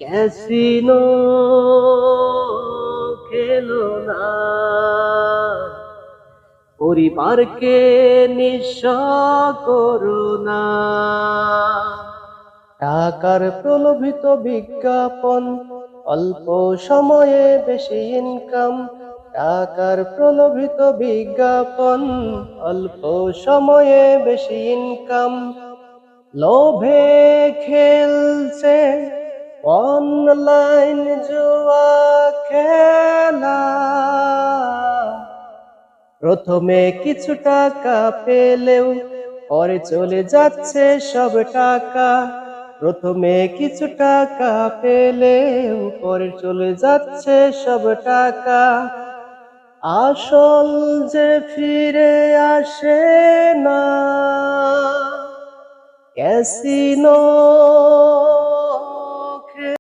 Casino খেলো না, পরিবারকে নিঃস্ব করো না। টাকার প্রলোভিত বিজ্ঞাপন, অল্প সময়ে বেশি ইনকাম। টাকার প্রলোভিত বিজ্ঞাপন, অল্প সময়ে বেশি ইনকাম। লোভে খেলছে অনলাইন জুয়া খেলা, প্রথমে কিছু টাকা পেলেও পরে চলে যাচ্ছে সব টাকা। প্রথমে কিছু টাকা পেলেও পরে চলে যাচ্ছে সব টাকা। আসল যে ফিরে আসে না, ক্যাসিনো